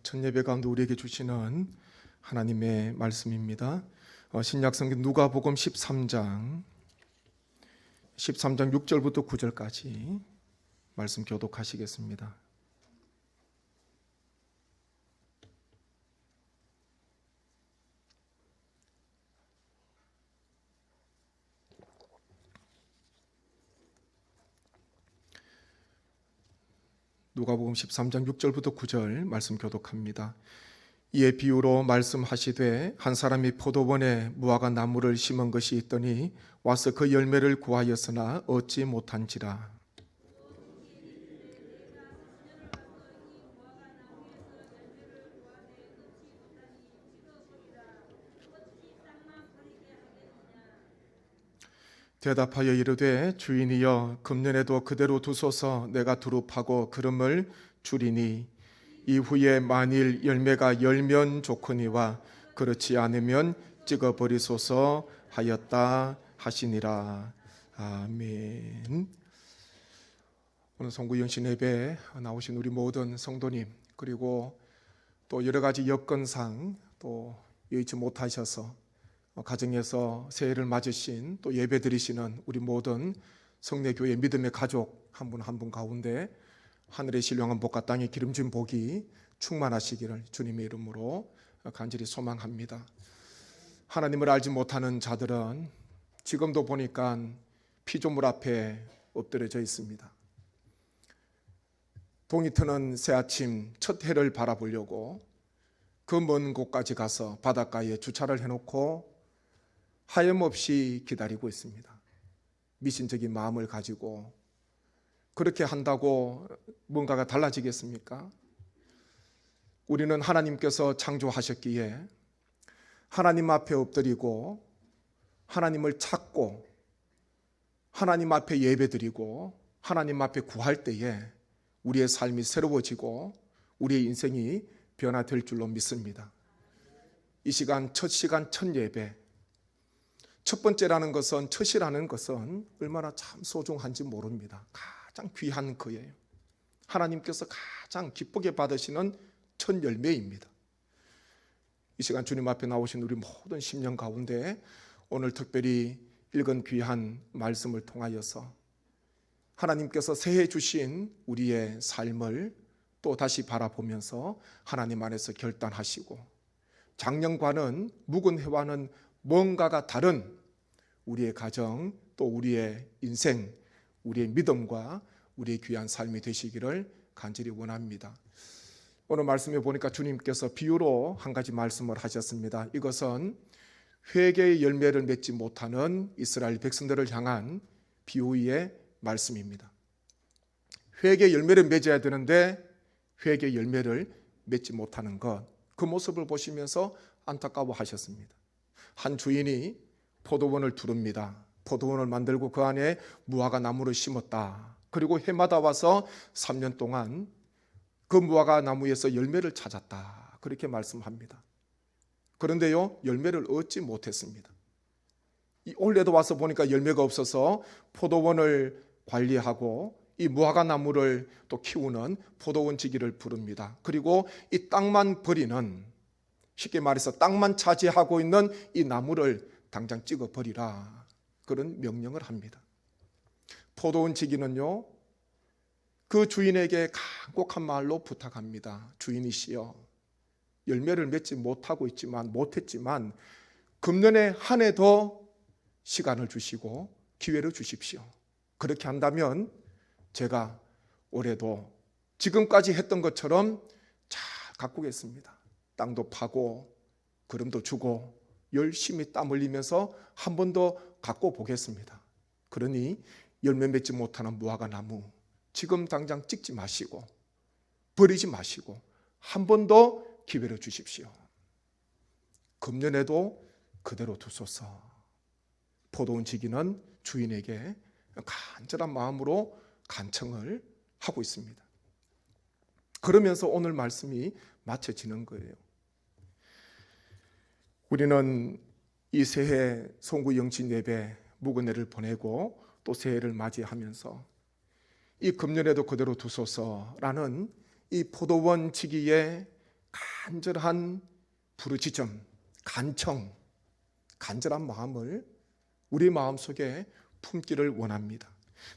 첫 예배 가운데 우리에게 주시는 하나님의 말씀입니다. 신약성경 누가복음 13장 6절부터 9절까지 말씀 교독하시겠습니다. 누가복음 13장 6절부터 9절 말씀 교독합니다. 이에 비유로 말씀하시되 한 사람이 포도원에 무화과 나무를 심은 것이 있더니 와서 그 열매를 구하였으나 얻지 못한지라. 대답하여 이르되 주인이여 금년에도 그대로 두소서 내가 두루 파고 그름을 주리니 이후에 만일 열매가 열면 좋거니와 그렇지 않으면 찍어버리소서 하였다 하시니라. 아멘. 오늘 송구영신 예배에 나오신 우리 모든 성도님, 그리고 또 여러 가지 여건상 또 여의치 못하셔서 가정에서 새해를 맞으신 또 예배 드리시는 우리 모든 성례교회 믿음의 가족 한 분 한 분 가운데 하늘의 신령한 복과 땅의 기름진 복이 충만하시기를 주님의 이름으로 간절히 소망합니다. 하나님을 알지 못하는 자들은 지금도 보니까 피조물 앞에 엎드려져 있습니다. 동이 트는 새아침 첫 해를 바라보려고 그 먼 곳까지 가서 바닷가에 주차를 해놓고 하염없이 기다리고 있습니다. 미신적인 마음을 가지고 그렇게 한다고 뭔가가 달라지겠습니까? 우리는 하나님께서 창조하셨기에 하나님 앞에 엎드리고 하나님을 찾고 하나님 앞에 예배드리고 하나님 앞에 구할 때에 우리의 삶이 새로워지고 우리의 인생이 변화될 줄로 믿습니다. 이 시간 첫 예배, 첫 번째라는 것은, 첫이라는 것은 얼마나 참 소중한지 모릅니다. 가장 귀한 거예요. 하나님께서 가장 기쁘게 받으시는 첫 열매입니다. 이 시간 주님 앞에 나오신 우리 모든 심령 가운데 오늘 특별히 읽은 귀한 말씀을 통하여서 하나님께서 새해 주신 우리의 삶을 또 다시 바라보면서 하나님 안에서 결단하시고 작년과는 묵은 해와는 뭔가가 다른 우리의 가정 또 우리의 인생, 우리의 믿음과 우리의 귀한 삶이 되시기를 간절히 원합니다. 오늘 말씀에 보니까 주님께서 비유로 한 가지 말씀을 하셨습니다. 이것은 회개의 열매를 맺지 못하는 이스라엘 백성들을 향한 비유의 말씀입니다. 회개의 열매를 맺어야 되는데 회개의 열매를 맺지 못하는 것, 그 모습을 보시면서 안타까워하셨습니다. 한 주인이 포도원을 두릅니다. 포도원을 만들고 그 안에 무화과 나무를 심었다. 그리고 해마다 와서 3년 동안 그 무화과 나무에서 열매를 찾았다. 그렇게 말씀합니다. 그런데요, 열매를 얻지 못했습니다. 올해도 와서 보니까 열매가 없어서 포도원을 관리하고 이 무화과 나무를 또 키우는 포도원지기를 부릅니다. 그리고 이 땅만 버리는, 쉽게 말해서 땅만 차지하고 있는 이 나무를 당장 찍어버리라, 그런 명령을 합니다. 포도원지기는요, 그 주인에게 간곡한 말로 부탁합니다. 주인이시여, 열매를 맺지 못했지만 금년에 한 해 더 시간을 주시고 기회를 주십시오. 그렇게 한다면 제가 올해도 지금까지 했던 것처럼 잘 가꾸겠습니다. 땅도 파고 그름도 주고 열심히 땀 흘리면서 한 번 더 가꿔 보겠습니다. 그러니 열매 맺지 못하는 무화과 나무 지금 당장 찍지 마시고 버리지 마시고 한 번 더 기회를 주십시오. 금년에도 그대로 두소서. 포도원 지기는 주인에게 간절한 마음으로 간청을 하고 있습니다. 그러면서 오늘 말씀이 마쳐지는 거예요. 우리는 이 새해 송구 영신 예배 묵은 해를 보내고 또 새해를 맞이하면서 이 금년에도 그대로 두소서라는 이 포도원 지기의 간절한 부르짖음, 간청, 간절한 마음을 우리 마음속에 품기를 원합니다.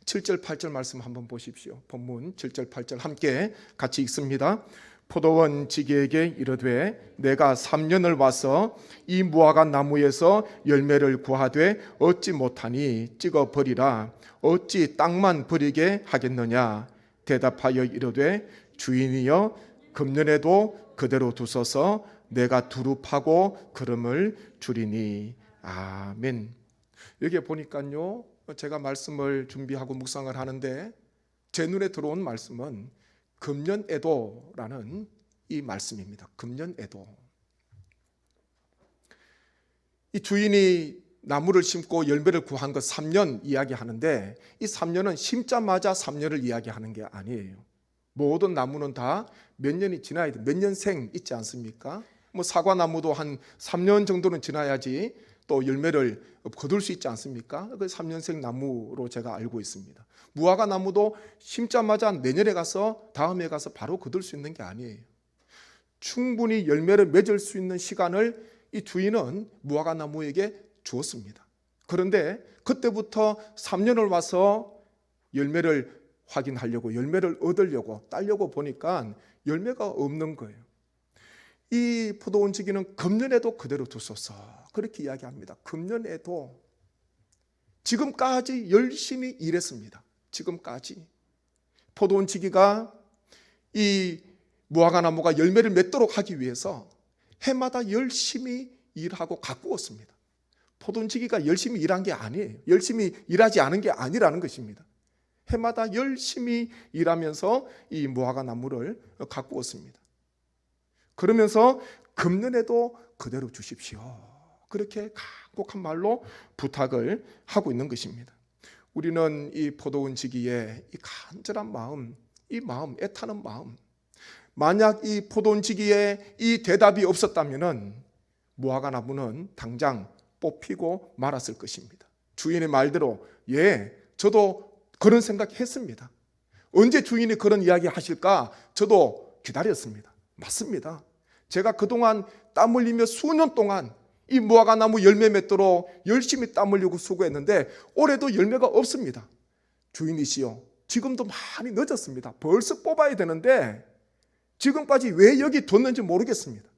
7절 8절 말씀 한번 보십시오. 본문 7절 8절 함께 같이 읽습니다. 포도원 지기에게 이르되 내가 3년을 와서 이 무화과 나무에서 열매를 구하되 얻지 못하니 찍어 버리라. 어찌 땅만 버리게 하겠느냐. 대답하여 이르되 주인이여 금년에도 그대로 두소서. 내가 두루 파고 그름을 주리니. 아멘. 여기 보니까요, 제가 말씀을 준비하고 묵상을 하는데 제 눈에 들어온 말씀은 금년에도라는 이 말씀입니다. 금년에도. 이 주인이 나무를 심고 열매를 구한 것 3년 이야기하는데 이 3년은 심자마자 3년을 이야기하는 게 아니에요. 모든 나무는 다 몇 년이 지나야 돼. 몇 년생 있지 않습니까? 뭐 사과나무도 한 3년 정도는 지나야지 또 열매를 거둘 수 있지 않습니까? 그 3년생 나무로 제가 알고 있습니다. 무화과 나무도 심자마자 내년에 가서 다음에 가서 바로 거둘 수 있는 게 아니에요. 충분히 열매를 맺을 수 있는 시간을 이 주인은 무화과 나무에게 주었습니다. 그런데 그때부터 3년을 와서 열매를 확인하려고, 열매를 얻으려고 따려고 보니까 열매가 없는 거예요. 이 포도원 지기는 금년에도 그대로 두소서 그렇게 이야기합니다. 금년에도 지금까지 열심히 일했습니다. 지금까지 포도원 지기가 이 무화과 나무가 열매를 맺도록 하기 위해서 해마다 열심히 일하고 가꾸었습니다. 포도원 지기가 열심히 일한 게 아니에요. 열심히 일하지 않은 게 아니라는 것입니다. 해마다 열심히 일하면서 이 무화과 나무를 가꾸었습니다. 그러면서 금년에도 그대로 주십시오. 그렇게 간곡한 말로 부탁을 하고 있는 것입니다. 우리는 이 포도원 지기의 이 간절한 마음, 이 마음, 애타는 마음, 만약 이 포도원 지기의 이 대답이 없었다면 무화과 나무는 당장 뽑히고 말았을 것입니다. 주인의 말대로 저도 그런 생각했습니다. 언제 주인이 그런 이야기 하실까 저도 기다렸습니다. 맞습니다. 제가 그동안 땀 흘리며 수년 동안 이 무화과 나무 열매 맺도록 열심히 땀 흘리고 수고했는데 올해도 열매가 없습니다. 주인이시여, 지금도 많이 늦었습니다. 벌써 뽑아야 되는데 지금까지 왜 여기 뒀는지 모르겠습니다.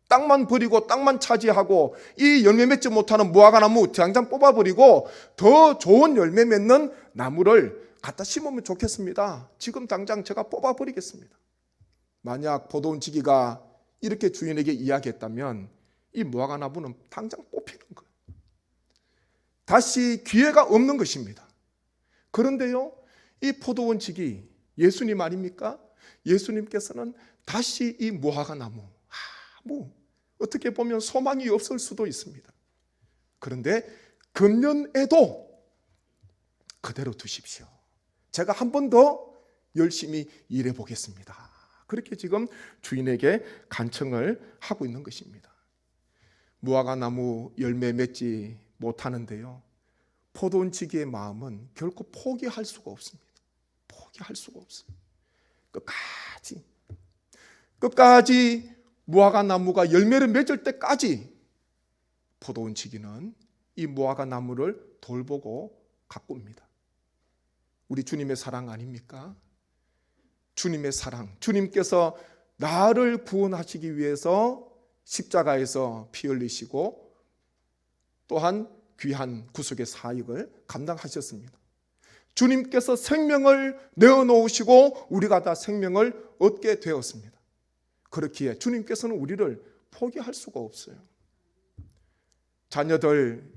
땅만 버리고 땅만 차지하고 이 열매 맺지 못하는 무화과 나무 당장 뽑아버리고 더 좋은 열매 맺는 나무를 갖다 심으면 좋겠습니다. 지금 당장 제가 뽑아버리겠습니다. 만약 포도원 지기가 이렇게 주인에게 이야기했다면 이 무화과 나무는 당장 뽑히는 거예요. 다시 기회가 없는 것입니다. 그런데요, 이 포도원 지기 예수님 아닙니까? 예수님께서는 다시 이 무화과 나무 어떻게 보면 소망이 없을 수도 있습니다. 그런데 금년에도 그대로 두십시오. 제가 한 번 더 열심히 일해 보겠습니다. 그렇게 지금 주인에게 간청을 하고 있는 것입니다. 무화과 나무 열매 맺지 못하는데요, 포도원 지기의 마음은 결코 포기할 수가 없습니다. 포기할 수가 없어요. 끝까지 무화과 나무가 열매를 맺을 때까지 포도원 지기는 이 무화과 나무를 돌보고 가꿉니다. 우리 주님의 사랑 아닙니까? 주님의 사랑, 주님께서 나를 구원하시기 위해서 십자가에서 피 흘리시고 또한 귀한 구속의 사역을 감당하셨습니다. 주님께서 생명을 내어놓으시고 우리가 다 생명을 얻게 되었습니다. 그렇기에 주님께서는 우리를 포기할 수가 없어요. 자녀들,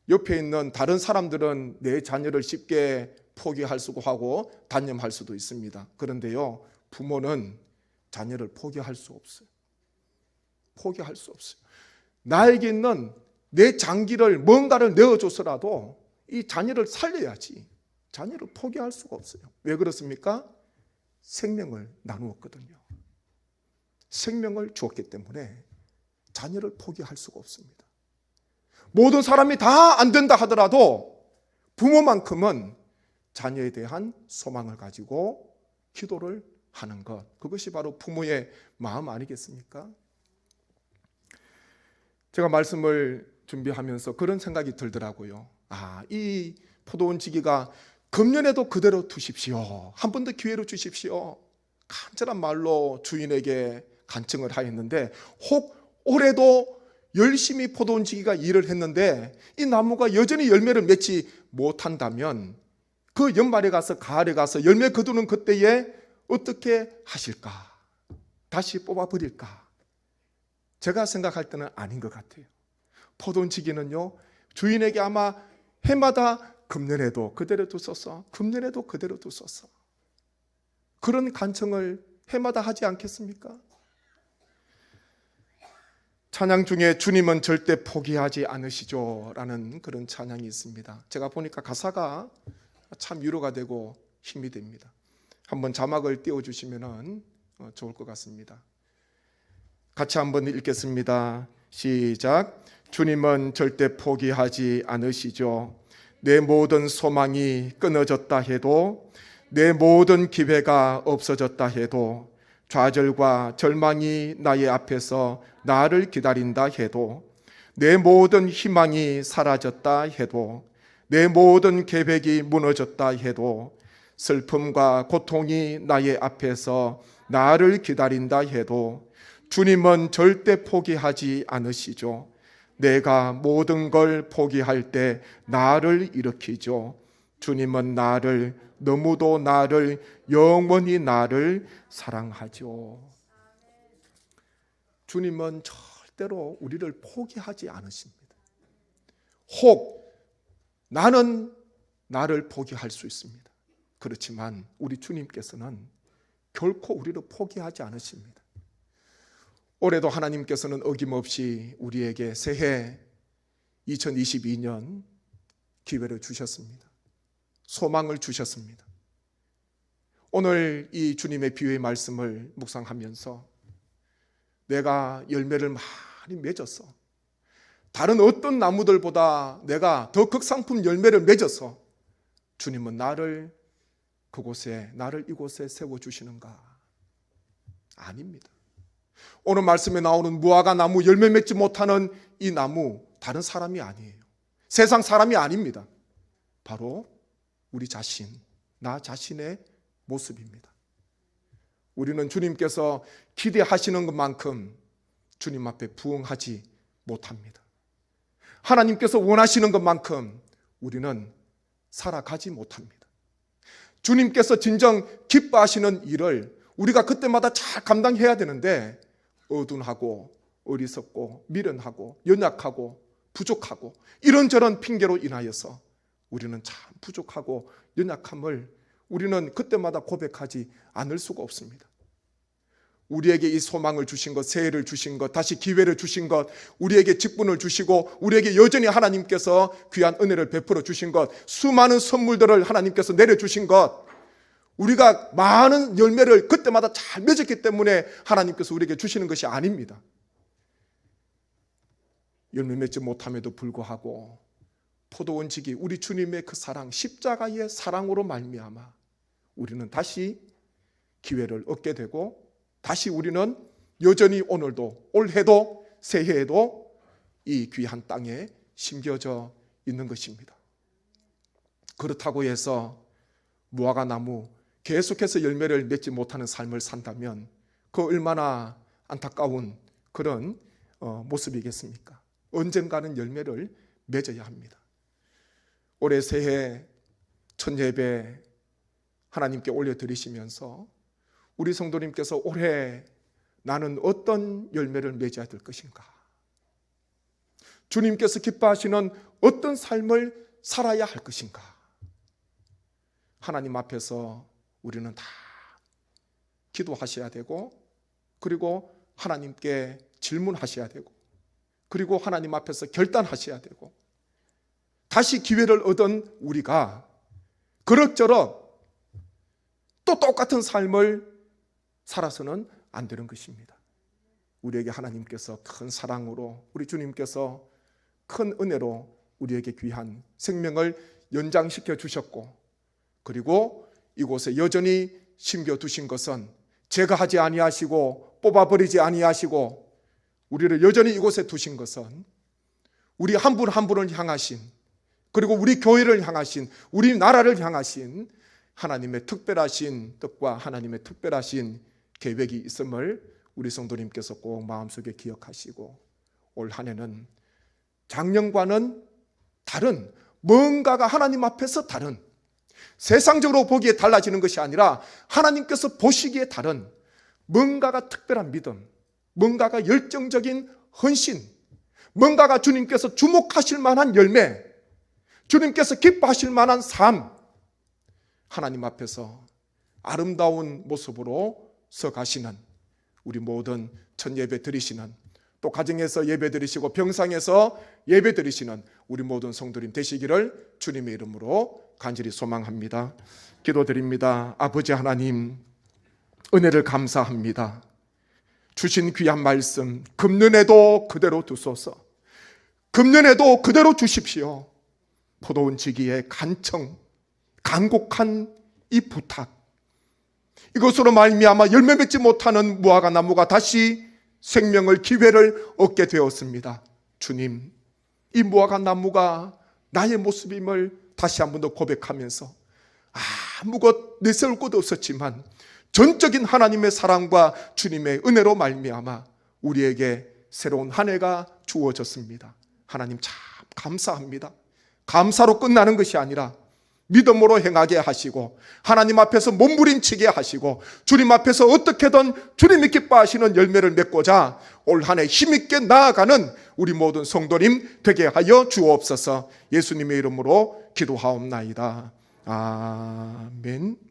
옆에 있는 다른 사람들은 내 자녀를 쉽게 포기할 수도 하고 단념할 수도 있습니다. 그런데요, 부모는 자녀를 포기할 수 없어요. 포기할 수 없어요. 나에게 있는 내 장기를 뭔가를 내어줘서라도 이 자녀를 살려야지. 자녀를 포기할 수가 없어요. 왜 그렇습니까? 생명을 나누었거든요. 생명을 주었기 때문에 자녀를 포기할 수가 없습니다. 모든 사람이 다 안 된다 하더라도 부모만큼은 자녀에 대한 소망을 가지고 기도를 하는 것, 그것이 바로 부모의 마음 아니겠습니까? 제가 말씀을 준비하면서 그런 생각이 들더라고요. 이 포도원지기가 금년에도 그대로 두십시오. 한 번 더 기회를 주십시오. 간절한 말로 주인에게 간청을 하였는데, 혹 올해도 열심히 포도원지기가 일을 했는데 이 나무가 여전히 열매를 맺지 못한다면 그 연말에 가서 가을에 가서 열매 거두는 그때에 어떻게 하실까? 다시 뽑아버릴까? 제가 생각할 때는 아닌 것 같아요. 포도원지기는요, 주인에게 아마 해마다 금년에도 그대로 두소서, 금년에도 그대로 두소서, 그런 간청을 해마다 하지 않겠습니까? 찬양 중에 주님은 절대 포기하지 않으시죠 라는 그런 찬양이 있습니다. 제가 보니까 가사가 참 위로가 되고 힘이 됩니다. 한번 자막을 띄워주시면 좋을 것 같습니다. 같이 한번 읽겠습니다. 시작. 주님은 절대 포기하지 않으시죠. 내 모든 소망이 끊어졌다 해도, 내 모든 기회가 없어졌다 해도, 좌절과 절망이 나의 앞에서 나를 기다린다 해도, 내 모든 희망이 사라졌다 해도, 내 모든 계획이 무너졌다 해도, 슬픔과 고통이 나의 앞에서 나를 기다린다 해도 주님은 절대 포기하지 않으시죠. 내가 모든 걸 포기할 때 나를 일으키죠. 주님은 나를, 너무도 나를, 영원히 나를 사랑하죠. 주님은 절대로 우리를 포기하지 않으십니다. 혹 나는 나를 포기할 수 있습니다. 그렇지만 우리 주님께서는 결코 우리를 포기하지 않으십니다. 올해도 하나님께서는 어김없이 우리에게 새해 2022년 기회를 주셨습니다. 소망을 주셨습니다. 오늘 이 주님의 비유의 말씀을 묵상하면서 내가 열매를 많이 맺어서 다른 어떤 나무들보다 내가 더 극상품 열매를 맺어서 주님은 나를 그곳에, 나를 이곳에 세워주시는가? 아닙니다. 오늘 말씀에 나오는 무화과 나무, 열매 맺지 못하는 이 나무, 다른 사람이 아니에요. 세상 사람이 아닙니다. 바로 우리 자신, 나 자신의 모습입니다. 우리는 주님께서 기대하시는 것만큼 주님 앞에 부응하지 못합니다. 하나님께서 원하시는 것만큼 우리는 살아가지 못합니다. 주님께서 진정 기뻐하시는 일을 우리가 그때마다 잘 감당해야 되는데 어둔하고 어리석고 미련하고 연약하고 부족하고 이런저런 핑계로 인하여서 우리는 참 부족하고 연약함을 우리는 그때마다 고백하지 않을 수가 없습니다. 우리에게 이 소망을 주신 것, 새해를 주신 것, 다시 기회를 주신 것, 우리에게 직분을 주시고 우리에게 여전히 하나님께서 귀한 은혜를 베풀어 주신 것, 수많은 선물들을 하나님께서 내려주신 것, 우리가 많은 열매를 그때마다 잘 맺었기 때문에 하나님께서 우리에게 주시는 것이 아닙니다. 열매 맺지 못함에도 불구하고 포도원지기 우리 주님의 그 사랑, 십자가의 사랑으로 말미암아 우리는 다시 기회를 얻게 되고 다시 우리는 여전히 오늘도 올해도 새해에도 이 귀한 땅에 심겨져 있는 것입니다. 그렇다고 해서 무화과 나무 계속해서 열매를 맺지 못하는 삶을 산다면 그 얼마나 안타까운 그런 모습이겠습니까? 언젠가는 열매를 맺어야 합니다. 올해 새해 첫 예배 하나님께 올려드리시면서 우리 성도님께서 올해 나는 어떤 열매를 맺어야 될 것인가? 주님께서 기뻐하시는 어떤 삶을 살아야 할 것인가? 하나님 앞에서 우리는 다 기도하셔야 되고 그리고 하나님께 질문하셔야 되고 그리고 하나님 앞에서 결단하셔야 되고 다시 기회를 얻은 우리가 그럭저럭 또 똑같은 삶을 살아서는 안 되는 것입니다. 우리에게 하나님께서 큰 사랑으로 우리 주님께서 큰 은혜로 우리에게 귀한 생명을 연장시켜 주셨고 그리고 이곳에 여전히 심겨두신 것은 제거하지 아니하시고 뽑아버리지 아니하시고 우리를 여전히 이곳에 두신 것은 우리 한 분 한 분을 향하신, 그리고 우리 교회를 향하신, 우리 나라를 향하신 하나님의 특별하신 뜻과 하나님의 특별하신 계획이 있음을 우리 성도님께서 꼭 마음속에 기억하시고, 올 한 해는 작년과는 다른, 뭔가가 하나님 앞에서 다른, 세상적으로 보기에 달라지는 것이 아니라 하나님께서 보시기에 다른 뭔가가 특별한 믿음, 뭔가가 열정적인 헌신, 뭔가가 주님께서 주목하실 만한 열매, 주님께서 기뻐하실 만한 삶, 하나님 앞에서 아름다운 모습으로 서가시는 우리 모든 첫 예배 드리시는, 또 가정에서 예배 드리시고 병상에서 예배 드리시는 우리 모든 성도님 되시기를 주님의 이름으로 간절히 소망합니다. 기도드립니다. 아버지 하나님, 은혜를 감사합니다. 주신 귀한 말씀 금년에도 그대로 두소서. 금년에도 그대로 주십시오. 포도원 지기의 간청, 간곡한 이 부탁, 이것으로 말미암아 열매 맺지 못하는 무화과 나무가 다시 생명을, 기회를 얻게 되었습니다. 주님, 이 무화과 나무가 나의 모습임을 다시 한 번 더 고백하면서 아무것 내세울 것도 없었지만 전적인 하나님의 사랑과 주님의 은혜로 말미암아 우리에게 새로운 한 해가 주어졌습니다. 하나님 참 감사합니다. 감사로 끝나는 것이 아니라 믿음으로 행하게 하시고, 하나님 앞에서 몸부림치게 하시고, 주님 앞에서 어떻게든 주님이 기뻐하시는 열매를 맺고자 올 한 해 힘있게 나아가는 우리 모든 성도님 되게 하여 주옵소서. 예수님의 이름으로 기도하옵나이다. 아멘.